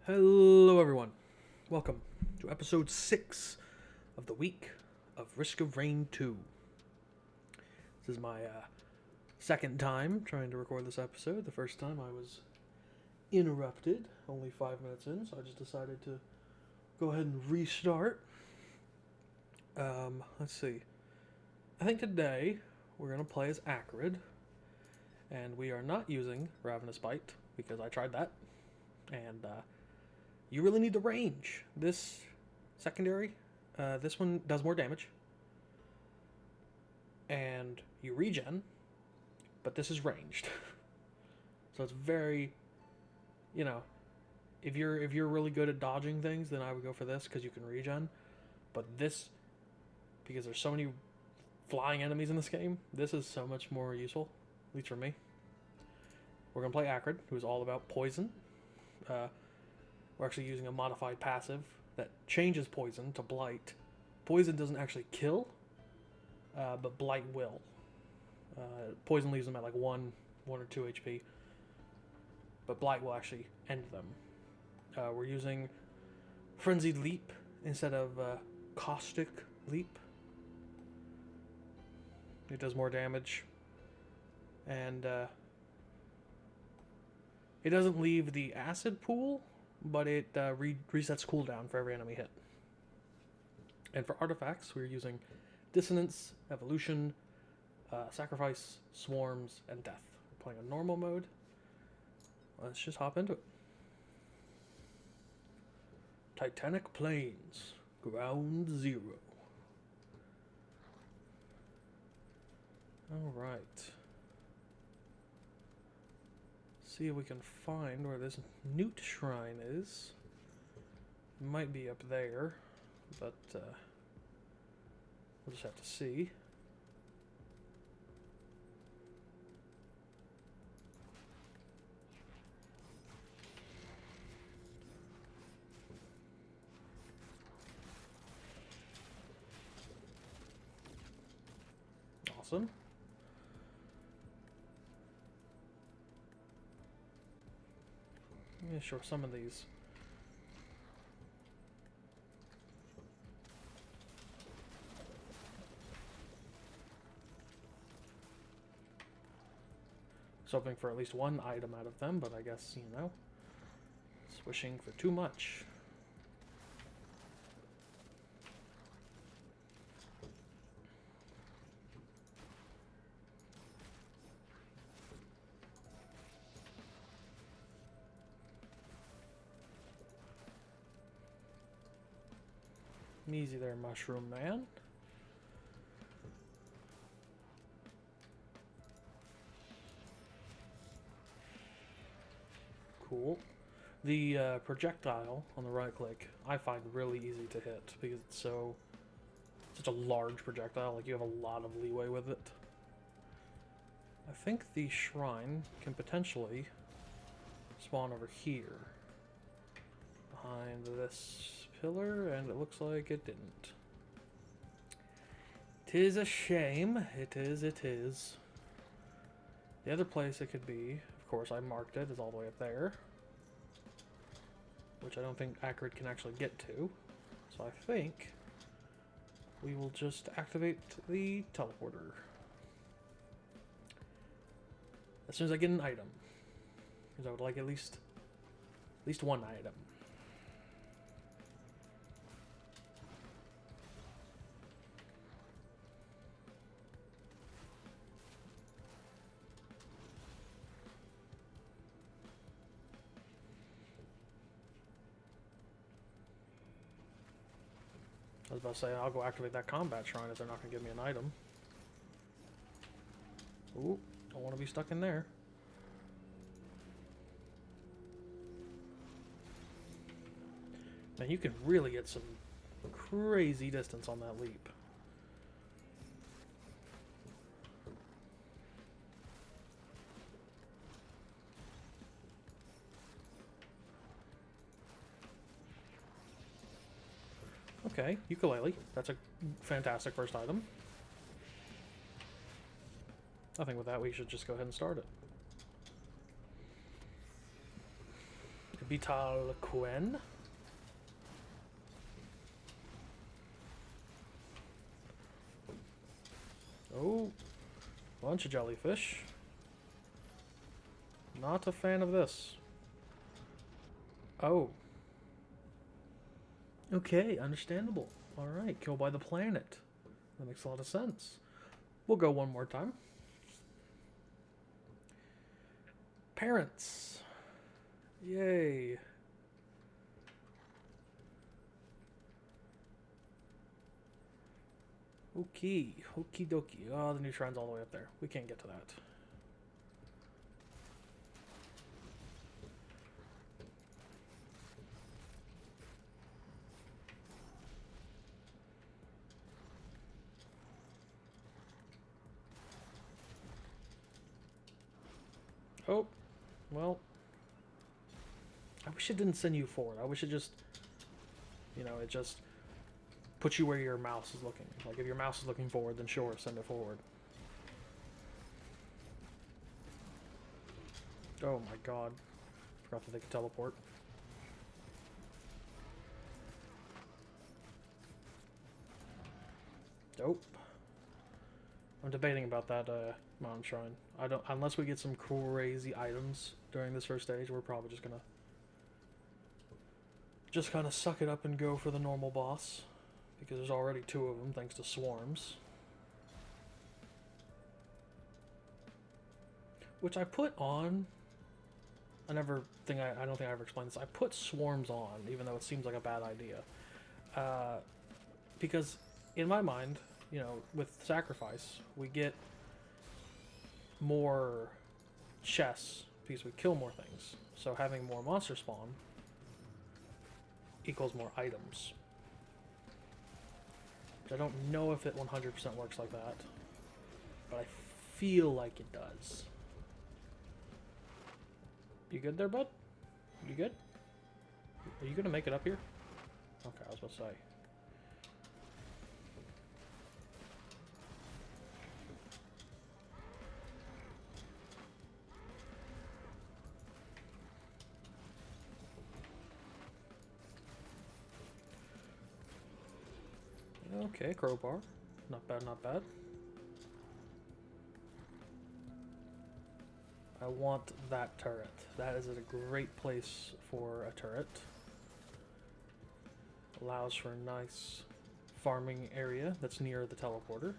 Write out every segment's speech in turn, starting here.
Hello, everyone. Welcome to episode 6 of the week of Risk of Rain 2. This is my second time trying to record this episode. The first time I was interrupted, only 5 minutes in, so I just decided to go ahead and restart. Let's see. I think today we're going to play as Acrid, and we are not using Ravenous Bite because I tried that, and you really need the range. This secondary, this one does more damage, and you regen, but this is ranged. So it's very, if you're really good at dodging things, then I would go for this because you can regen. But this, because there's so many flying enemies in this game, this is so much more useful, at least for me. We're gonna play Acrid, who's all about poison. We're actually using a modified passive that changes poison to blight. Poison doesn't actually kill, but blight will. Poison leaves them at like 1 or 2 HP, but blight will actually end them. We're using Frenzied Leap instead of Caustic Leap. It does more damage, and it doesn't leave the acid pool, but it resets cooldown for every enemy hit. And for artifacts, we're using Dissonance, Evolution, Sacrifice, Swarms, and Death. We're playing on normal mode. Let's just hop into it. Titanic Plains, Ground Zero. Alright. See if we can find where this Newt Shrine is. It might be up there, but we'll just have to see. Awesome. Yeah, sure, some of these. Was hoping for at least one item out of them, but I guess, it's wishing for too much. Easy there, Mushroom Man. Cool. The projectile on the right click I find really easy to hit because it's such a large projectile, like you have a lot of leeway with it. I think the shrine can potentially spawn over here behind this pillar, and it looks like it didn't. 'Tis a shame. It is. The other place it could be, of course I marked it, is all the way up there, which I don't think Acrid can actually get to. So I think we will just activate the teleporter as soon as I get an item, because I would like at least one item. I was about to say, I'll go activate that combat shrine if they're not going to give me an item. Ooh, don't want to be stuck in there. Man, you can really get some crazy distance on that leap. Okay, ukulele. That's a fantastic first item. I think with that we should just go ahead and start it. Vital Quen. Oh, bunch of jellyfish. Not a fan of this. Oh. Okay, understandable. Alright, kill by the planet. That makes a lot of sense. We'll go one more time. Parents. Yay. Okay, okie dokie. Oh, the new shrine's all the way up there. We can't get to that. Oh, well. I wish it didn't send you forward. I wish it just, you know, it just puts you where your mouse is looking. Like, if your mouse is looking forward, then sure, send it forward. Oh my god. Forgot that they could teleport. Nope. I'm debating about that mountain shrine. I don't, unless we get some crazy items during this first stage, we're probably just gonna kind of suck it up and go for the normal boss, because there's already 2 of them thanks to swarms, which I put on. I don't think I ever explained this. I put swarms on, even though it seems like a bad idea, because in my mind, you know, with sacrifice, we get more chests because we kill more things. So having more monster spawn equals more items. Which I don't know if it 100% works like that, but I feel like it does. You good there, bud? You good? Are you gonna make it up here? Okay, I was about to say. Okay, crowbar. Not bad, not bad. I want that turret. That is a great place for a turret. Allows for a nice farming area that's near the teleporter.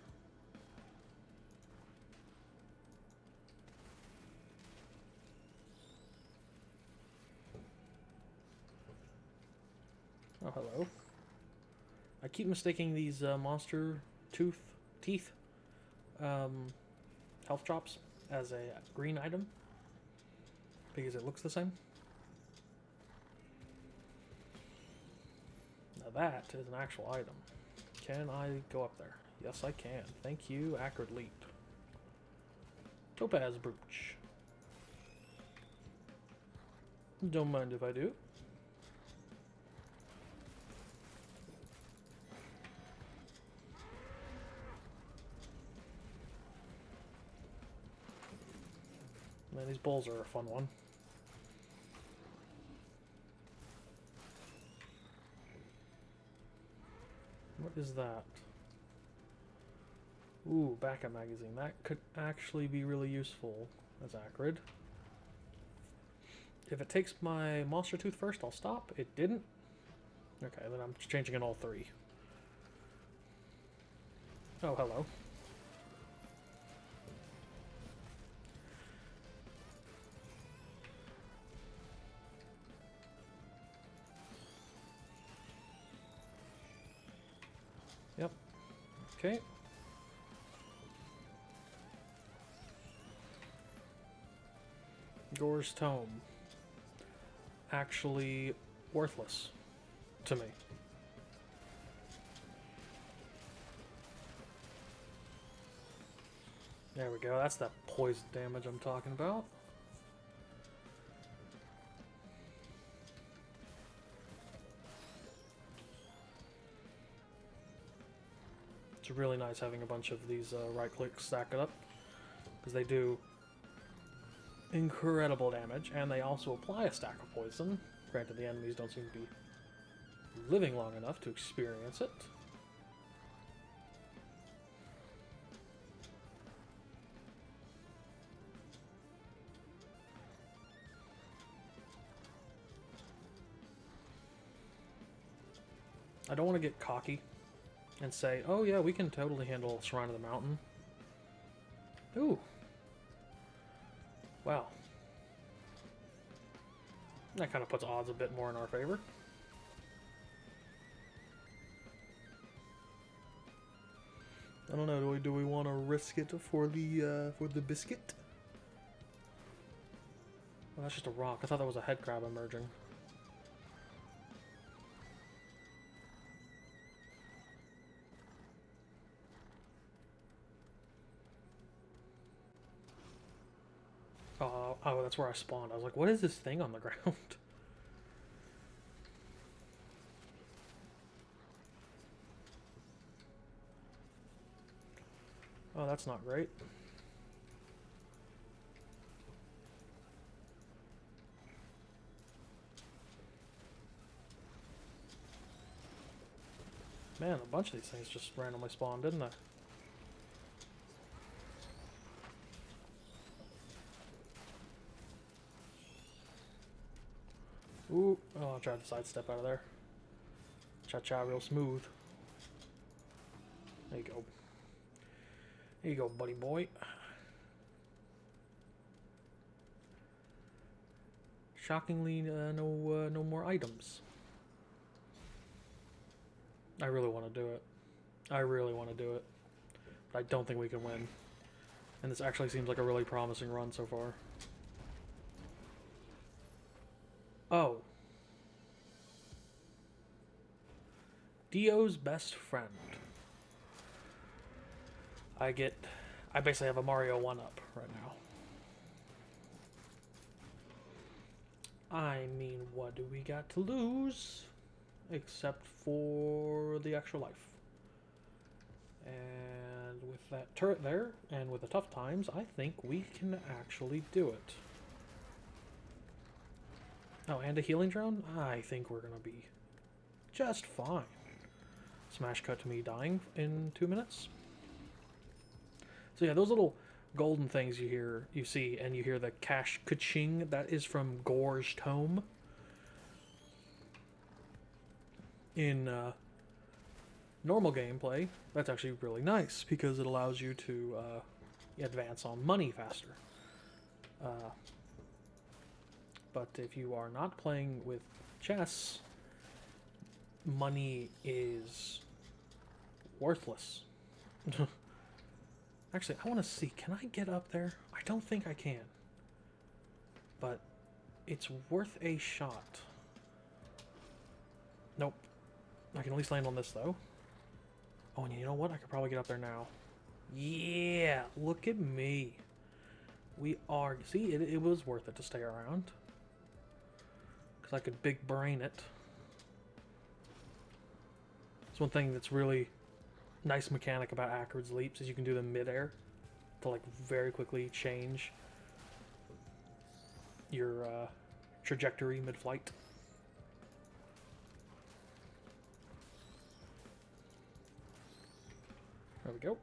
Oh, hello. I keep mistaking these monster teeth health drops as a green item because it looks the same. Now that is an actual item. Can I go up there? Yes, I can. Thank you, Acrid Leap. Topaz Brooch. Don't mind if I do. Man, these bowls are a fun one. What is that? Ooh, backup magazine. That could actually be really useful as Acrid. If it takes my monster tooth first, I'll stop. It didn't. Okay, then I'm changing in all 3. Oh, hello. Yep. Okay. Gore's Tome. Actually worthless to me. There we go. That's that poison damage I'm talking about. It's really nice having a bunch of these right-click stack it up, because they do incredible damage, and they also apply a stack of poison, Granted, the enemies don't seem to be living long enough to experience it. I don't want to get cocky and say, oh yeah, we can totally handle Shrine of the Mountain. Ooh. Wow. That kind of puts odds a bit more in our favor. I don't know, do we want to risk it for the biscuit? Well, that's just a rock. I thought that was a head crab emerging. Oh, that's where I spawned. I was like, what is this thing on the ground? Oh, that's not great. Man, a bunch of these things just randomly spawned, didn't they? Ooh, oh, I tried to sidestep out of there. Cha-cha real smooth. There you go. There you go, buddy boy. Shockingly, no more items. I really want to do it. I really want to do it. But I don't think we can win. And this actually seems like a really promising run so far. Oh. Dio's best friend. I basically have a Mario 1-up right now. I mean, what do we got to lose? Except for the extra life. And with that turret there, and with the tough times, I think we can actually do it. Oh, and a healing drone? I think we're gonna be just fine. Smash cut to me dying in 2 minutes. So yeah, those little golden things you see, and you hear the cash ka-ching, that is from Gor's Tome. In normal gameplay, that's actually really nice, because it allows you to advance on money faster. But if you are not playing with chess, money is worthless. Actually, I want to see, can I get up there? I don't think I can. But it's worth a shot. Nope. I can at least land on this, though. Oh, and you know what? I could probably get up there now. Yeah, look at me. We are... See, it was worth it to stay around. Because I could big brain it. It's one thing that's really nice mechanic about Acrid's leaps is you can do them mid-air to like very quickly change your trajectory mid-flight. There we go.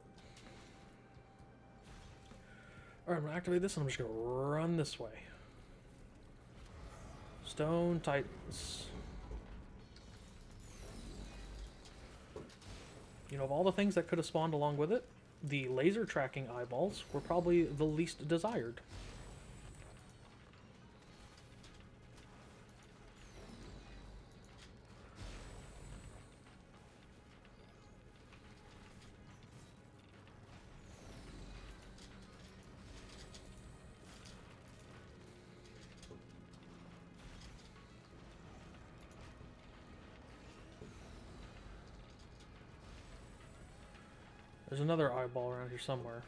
Alright, I'm going to activate this and I'm just going to run this way. Stone Titans. You know, of all the things that could have spawned along with it, the laser tracking eyeballs were probably the least desired. There's another eyeball around here somewhere.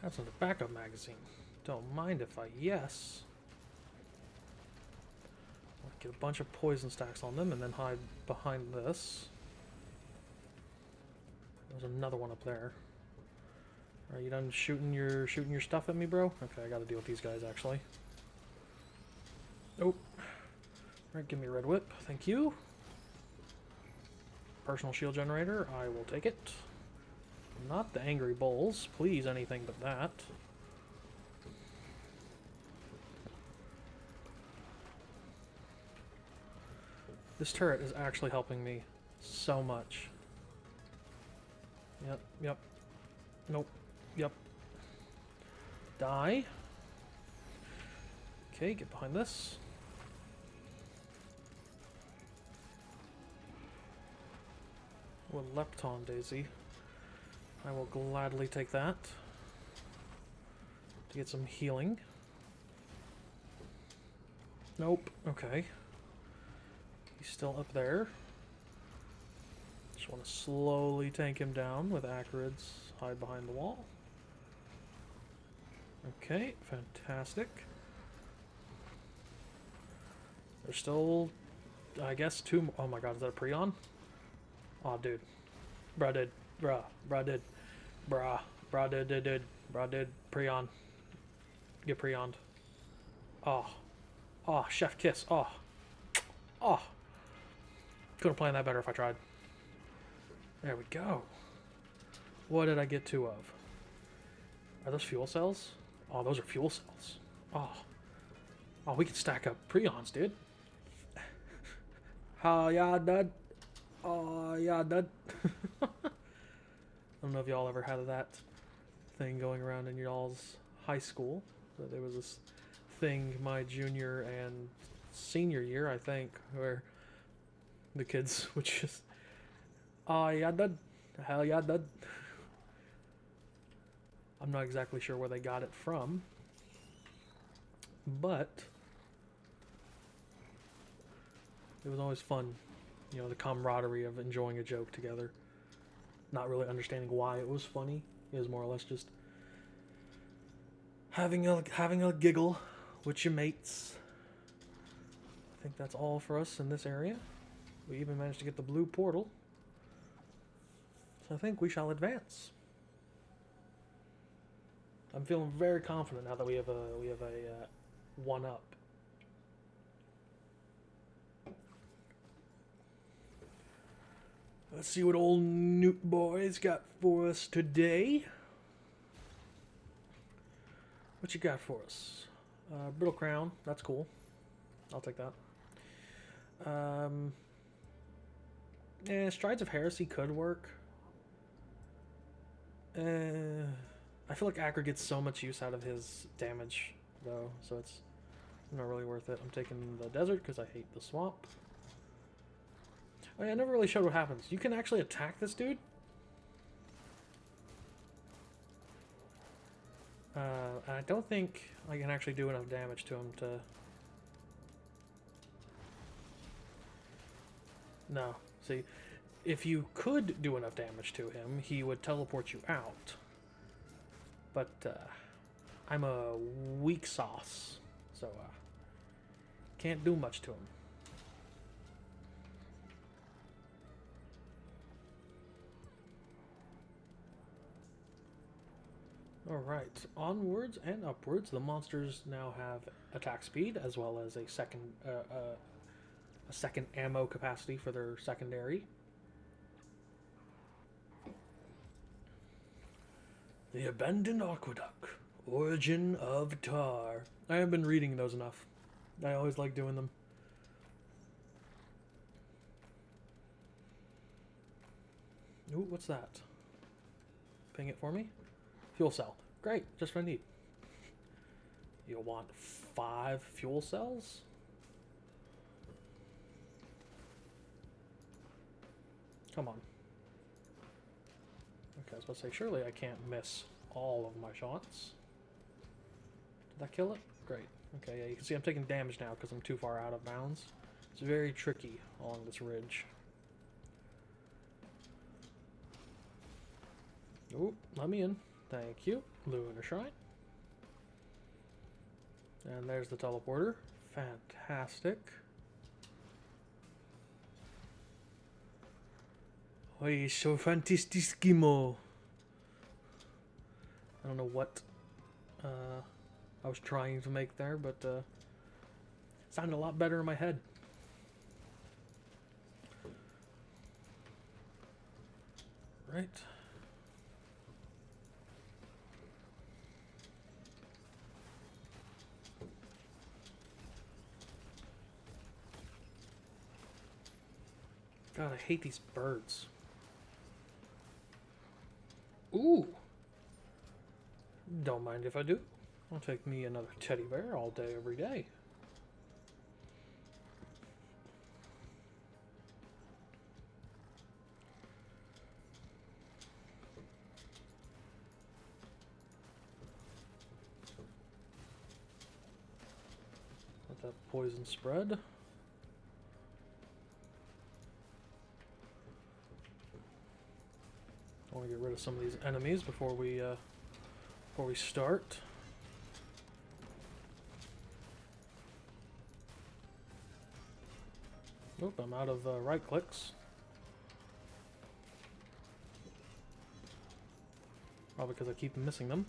That's a backup magazine. Don't mind if I yes. I'll get a bunch of poison stacks on them and then hide behind this. There's another one up there. Are you done shooting your stuff at me, bro? Okay, I gotta deal with these guys, actually. Nope. Alright, give me a red whip. Thank you. Personal shield generator. I will take it. Not the angry bulls. Please, anything but that. This turret is actually helping me so much. Yep, yep. Nope. Yep. Die. Okay, get behind this. Well, Lepton Daisy. I will gladly take that. To get some healing. Nope. Okay. He's still up there. Just want to slowly tank him down with Acarids. Hide behind the wall. Okay, fantastic. There's still, I guess, two more. Oh my god, is that a Prion? Oh, dude. Bruh did. Bruh. Bruh did. Bruh. Bruh did. Bruh did. Prion. Get Prioned. Oh. Oh, chef kiss. Oh. Oh. Couldn't have planned that better if I tried. There we go. What did I get two of? Are those fuel cells? Oh, those are fuel cells. Oh. Oh, we can stack up Prions, dude. Oh, yeah, dud. Oh, yeah, dud. I don't know if y'all ever had that thing going around in y'all's high school. But there was this thing my junior and senior year, I think, where the kids would just, oh, yeah, dud. Hell yeah, dud. I'm not exactly sure where they got it from, but it was always fun, you know, the camaraderie of enjoying a joke together. Not really understanding why it was funny. It was more or less just having a giggle with your mates. I think that's all for us in this area. We even managed to get the blue portal. So I think we shall advance. I'm feeling very confident now that we have a one up. Let's see what old Newt Boy's got for us today. What you got for us? Brittle Crown. That's cool. I'll take that. Strides of Heresy could work. I feel like Acre gets so much use out of his damage, though, so it's not really worth it. I'm taking the desert because I hate the swamp. Oh yeah, I never really showed what happens. You can actually attack this dude. I don't think I can actually do enough damage to him to... No. See, if you could do enough damage to him, he would teleport you out. But, I'm a weak sauce, so, can't do much to him. Alright, onwards and upwards. The monsters now have attack speed, as well as a second ammo capacity for their secondary. The Abandoned Aqueduct, Origin of Tar. I haven't been reading those enough. I always like doing them. Ooh, what's that? Ping it for me? Fuel cell. Great, just what I need. You'll want 5 fuel cells? Come on. Okay, I was about to say, surely I can't miss all of my shots. Did that kill it? Great. Okay, yeah, you can see I'm taking damage now because I'm too far out of bounds. It's very tricky along this ridge. Ooh, let me in. Thank you. Lunar Shrine. And there's the teleporter. Fantastic. Oye, so fantastischimo. I don't know what I was trying to make there, but it sounded a lot better in my head. Right. God, I hate these birds. Ooh. Don't mind if I do. I'll take me another teddy bear all day, every day. Let that poison spread. I want to get rid of some of these enemies before we start. Nope, I'm out of right clicks. Probably because I keep missing them.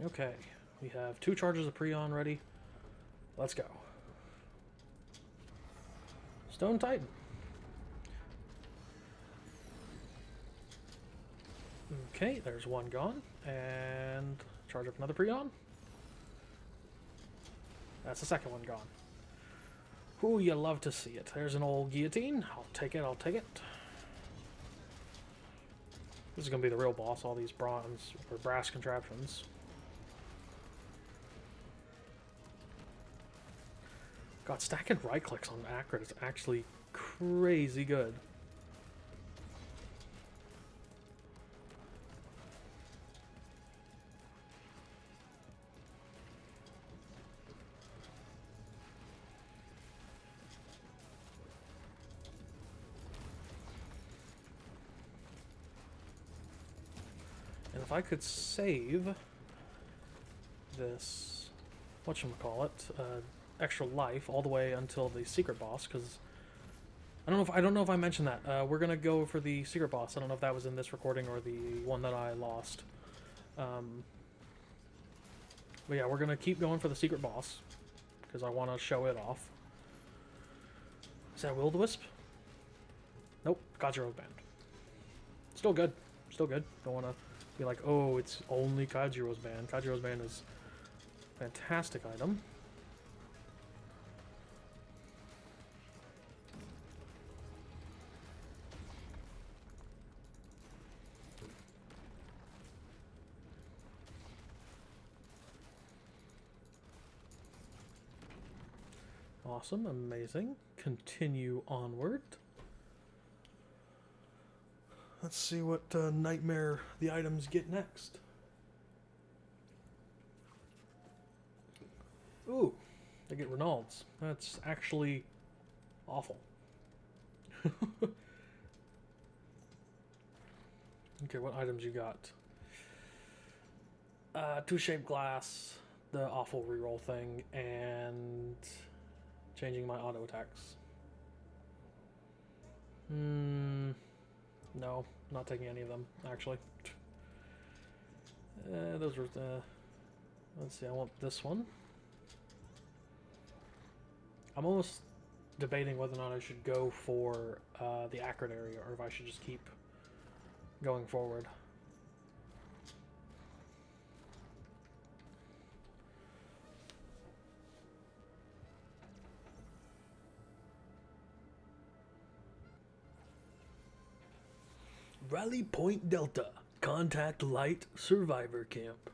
Okay, we have 2 charges of Prion ready. Let's go. Stone Titan. Okay, there's one gone. And charge up another Prion. That's the second one gone. Ooh, you love to see it. There's an old guillotine. I'll take it, I'll take it. This is going to be the real boss, all these bronze or brass contraptions. God, stacking right clicks on Acrid is actually crazy good. And if I could save this, whatchamacallit, extra life all the way until the secret boss, because I don't know if I mentioned that. We're gonna go for the secret boss. I don't know if that was in this recording or the one that I lost. But yeah, we're gonna keep going for the secret boss because I want to show it off. Is that Will-O-Wisp? Nope, Kajiro's band. Still good. Still good. Don't want to be like, oh, it's only Kajiro's band. Kajiro's band is a fantastic item. Awesome, amazing. Continue onward. Let's see what nightmare the items get next. Ooh, they get Reynolds. That's actually awful. Okay, what items you got? 2 shaped glass, the awful reroll thing, and changing my auto attacks. No, not taking any of them, actually. Those were let's see, I want this one. I'm almost debating whether or not I should go for the Acrid area, or if I should just keep going forward. Rally Point Delta, Contact Light Survivor Camp.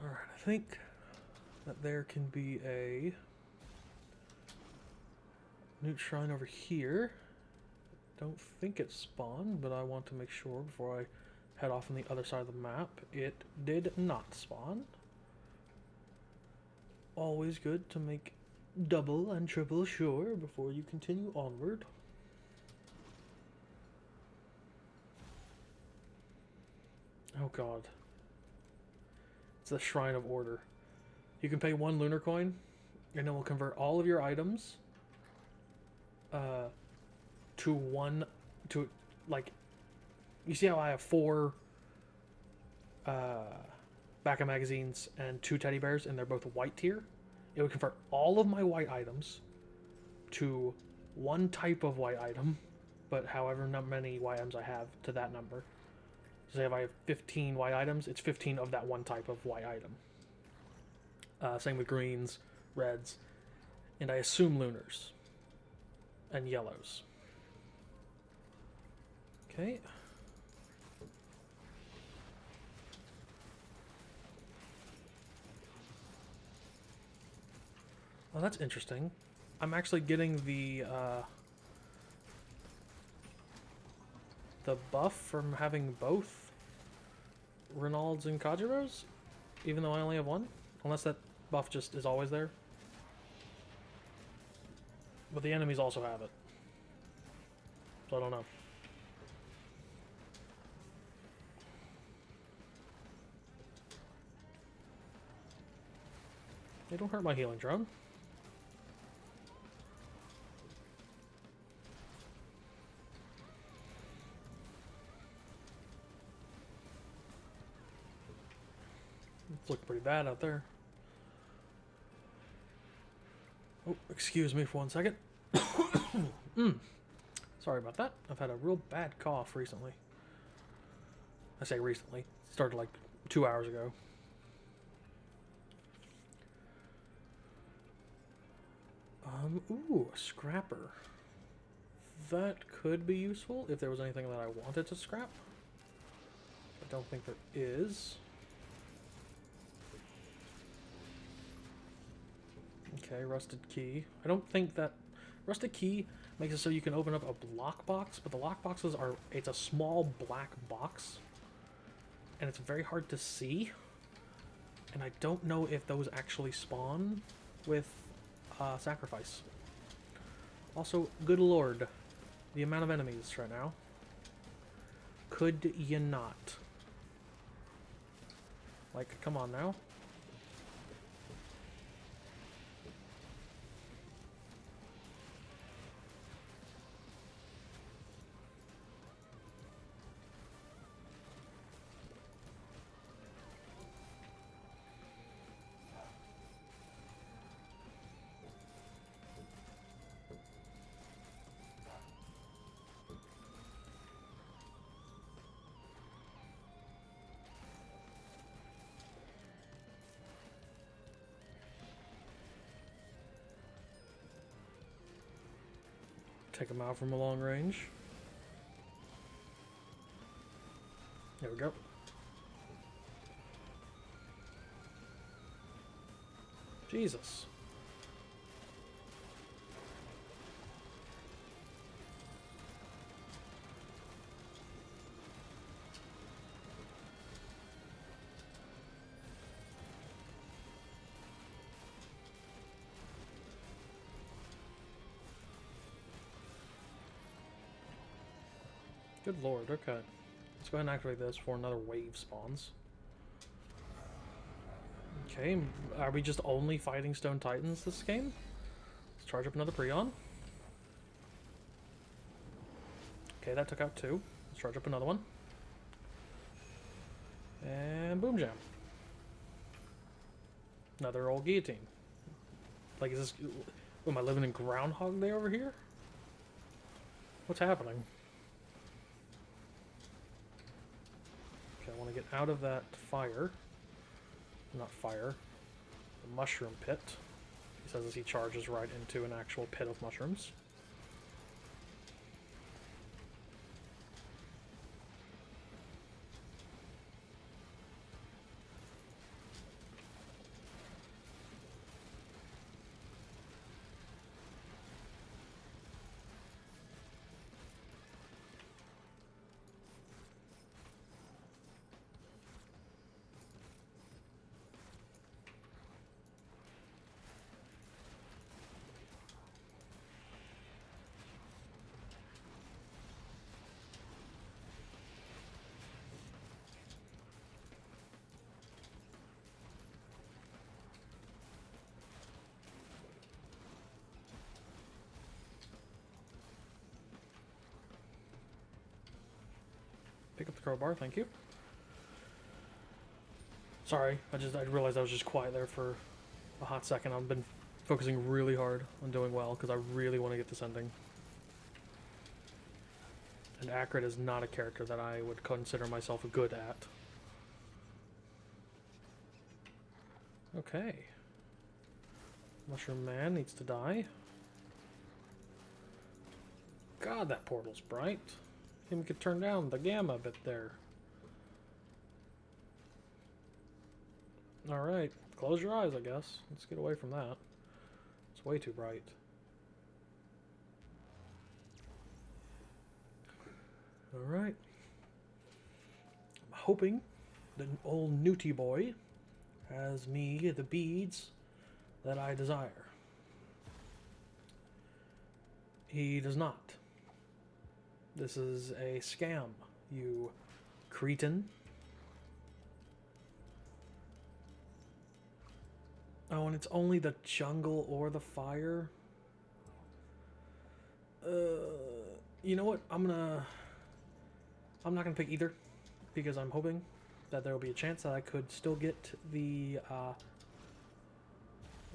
Alright, I think that there can be a Newt Shrine over here. Don't think it spawned, but I want to make sure before I head off on the other side of the map. It did not spawn. Always good to make double and triple sure before you continue onward. Oh god. It's the Shrine of Order. You can pay 1 lunar coin, and it will convert all of your items to like, you see how I have 4 backup magazines and 2 teddy bears, and they're both white tier? It would convert all of my white items to one type of white item, but however many white items I have to that number. So if I have 15 white items, it's 15 of that one type of white item. Same with greens, reds, and I assume lunars and yellows. Okay. Well, that's interesting. I'm actually getting the buff from having both Ronalds and Kajiros, even though I only have one. Unless that buff just is always there. But the enemies also have it. So I don't know. They don't hurt my healing drone. It's looking pretty bad out there. Oh, excuse me for 1 second. Sorry about that. I've had a real bad cough recently. I say recently. It started like 2 hours ago. Ooh, a scrapper. That could be useful if there was anything that I wanted to scrap. I don't think there is. Okay, rusted key. I don't think that... Rusted key makes it so you can open up a block box, but the lock boxes are... It's a small black box, and it's very hard to see. And I don't know if those actually spawn with sacrifice. Also, good lord, the amount of enemies right now. Could you not? Like, come on now. Take them out from a long range. There we go. Jesus. Good lord, okay. Let's go ahead and activate this before another wave spawns. Okay, are we just only fighting Stone Titans this game? Let's charge up another Prion. Okay, that took out 2. Let's charge up another one. And boom jam. Another old guillotine. Like, is this... Am I living in Groundhog Day over here? What's happening? Okay, I want to get out of that fire. Not fire. The mushroom pit. He says as he charges right into an actual pit of mushrooms. Pick up the crowbar, thank you. Sorry, I realized I was just quiet there for a hot second. I've been focusing really hard on doing well because I really want to get this ending. And Akrit is not a character that I would consider myself good at. Okay. Mushroom Man needs to die. God, that portal's bright. Maybe we could turn down the gamma a bit there. Alright, close your eyes, I guess. Let's get away from that. It's way too bright. Alright. I'm hoping that old Newty boy has me the beads that I desire. He does not. This is a scam, you cretin. Oh, and it's only the jungle or the fire? You know what? I'm not gonna pick either, because I'm hoping that there will be a chance that I could still get the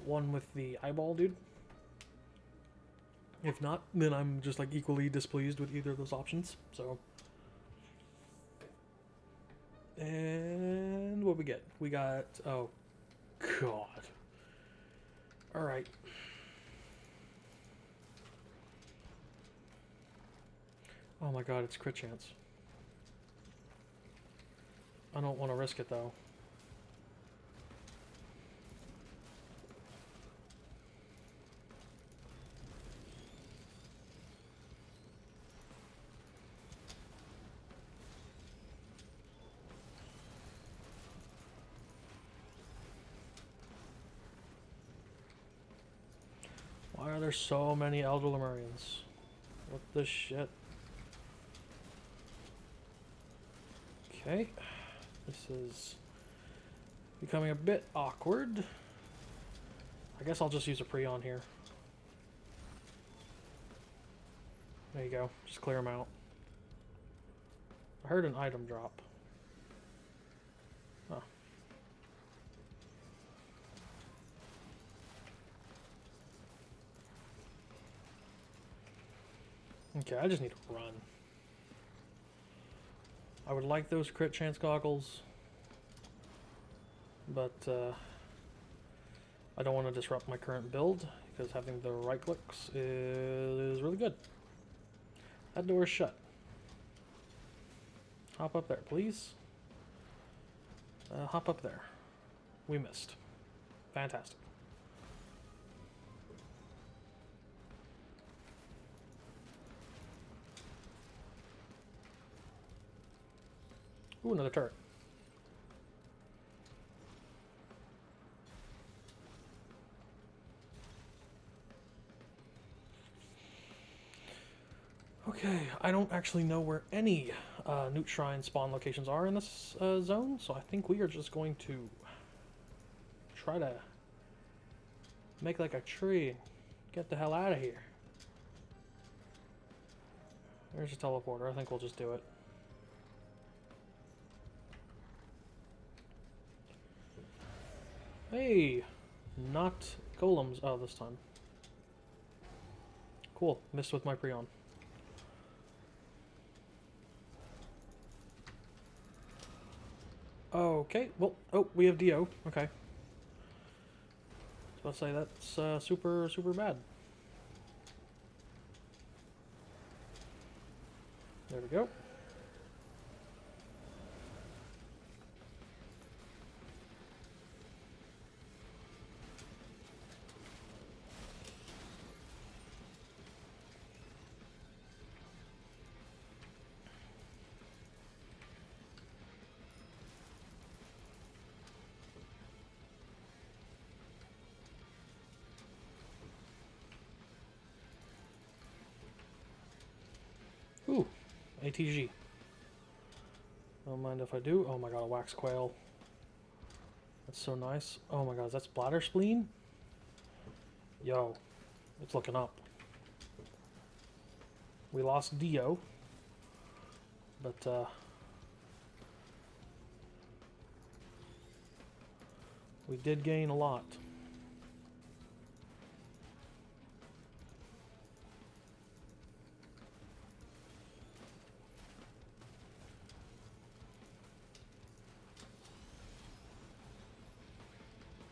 one with the eyeball dude. If not, then I'm just like equally displeased with either of those options. So, and what we get? We got, oh god. All right. Oh my god, it's crit chance. I don't want to risk it though. Why are there so many Elder Lemurians? What the shit? Okay. This is becoming a bit awkward. I guess I'll just use a Prion here. There you go. Just clear them out. I heard an item drop. Huh. Okay, I just need to run. I would like those crit chance goggles, but I don't want to disrupt my current build, because having the right clicks is really good. That door is shut. Hop up there, please. Hop up there. We missed. Fantastic. Ooh, another turret. Okay, I don't actually know where any Newt Shrine spawn locations are in this zone, so I think we are just going to try to make like a tree and get the hell out of here. There's a teleporter. I think we'll just do it. Hey, not golems. Oh, this time. Cool. Missed with my Prion. Okay. Well, oh, we have Dio. Okay. I was about to say that's super bad. There we go. Ooh, ATG. Don't mind if I do. Oh my god, a wax quail. That's so nice. Oh my god, that's bladder spleen? Yo, it's looking up. We lost Dio, but We did gain a lot.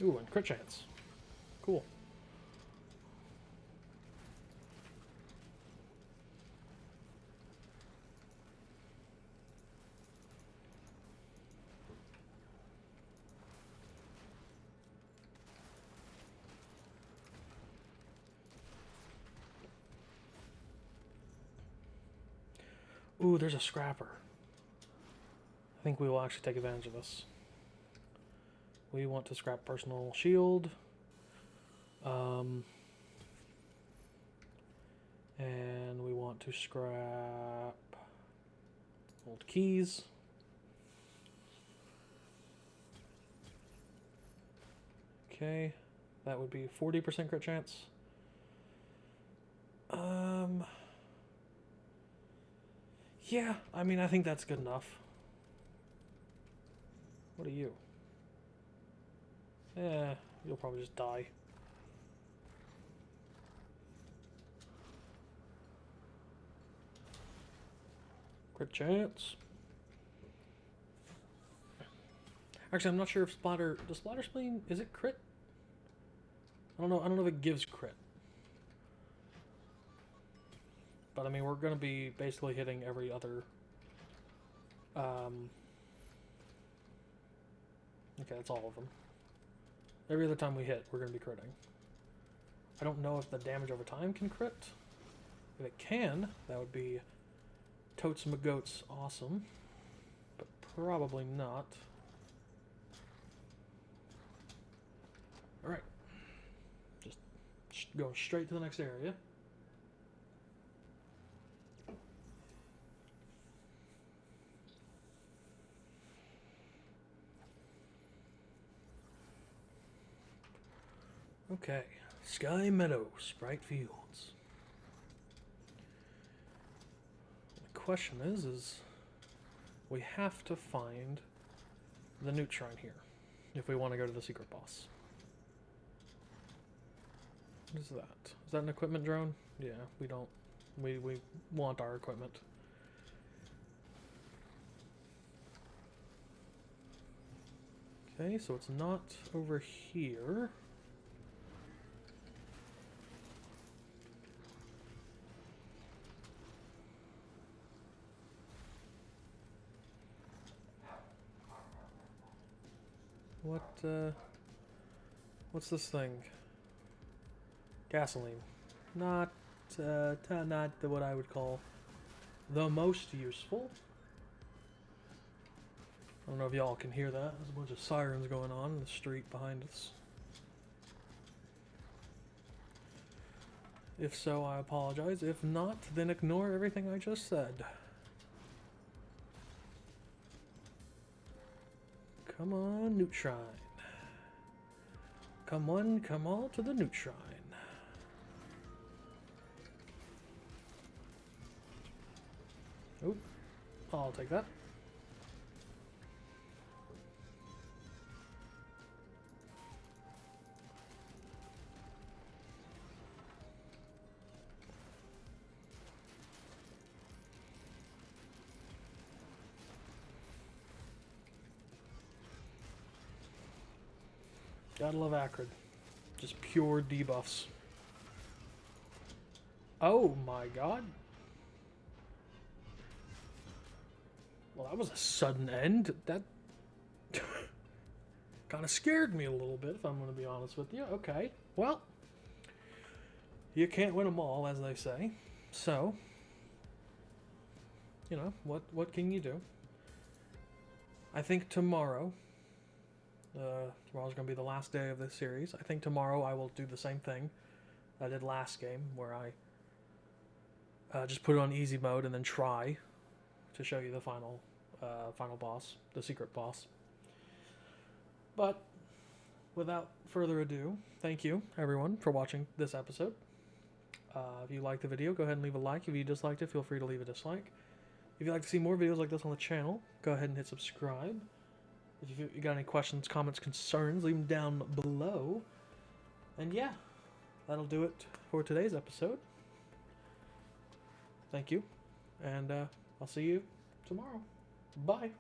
Ooh, and crit chance. Cool. Ooh, there's a scrapper. I think we will actually take advantage of this. We want to scrap personal shield. And we want to scrap old keys. Okay, that would be 40% crit chance. Yeah, I mean, I think that's good enough. What are you? You'll probably just die. Crit chance. Actually, I'm not sure if Splatter... Does Splatter Spleen... Is it crit? I don't know if it gives crit. But, I mean, we're going to be basically hitting every other... Okay, that's all of them. Every other time we hit, we're going to be critting. I don't know if the damage over time can crit. If it can, that would be totes my goats awesome. But probably not. Alright. Just going straight to the next area. Okay. Sky Meadows, Bright Fields. The question is we have to find the Newt Shrine here if we want to go to the secret boss. What is that? Is that an equipment drone? Yeah, we don't. We want our equipment. Okay, so it's not over here. What's this thing? Gasoline. Not what I would call the most useful. I don't know if y'all can hear that. There's a bunch of sirens going on in the street behind us. If so, I apologize. If not, then ignore everything I just said. Come on, Newt Shrine. Come on, come all to the Newt Shrine. Oop. I'll take that. Gotta love Acrid. Just pure debuffs. Oh my god. Well, that was a sudden end. That kind of scared me a little bit, if I'm going to be honest with you. Okay, well, you can't win them all, as they say. So, you know, what can you do? I think tomorrow... tomorrow's going to be the last day of this series. I think tomorrow I will do the same thing I did last game, where I just put it on easy mode and then try to show you the final boss, the secret boss. But without further ado, thank you everyone for watching this episode. If you liked the video, go ahead and leave a like. If you disliked it, feel free to leave a dislike. If you'd like to see more videos like this on the channel, go ahead and hit subscribe. If you got any questions, comments, concerns, leave them down below. And yeah, that'll do it for today's episode. Thank you, and I'll see you tomorrow. Bye.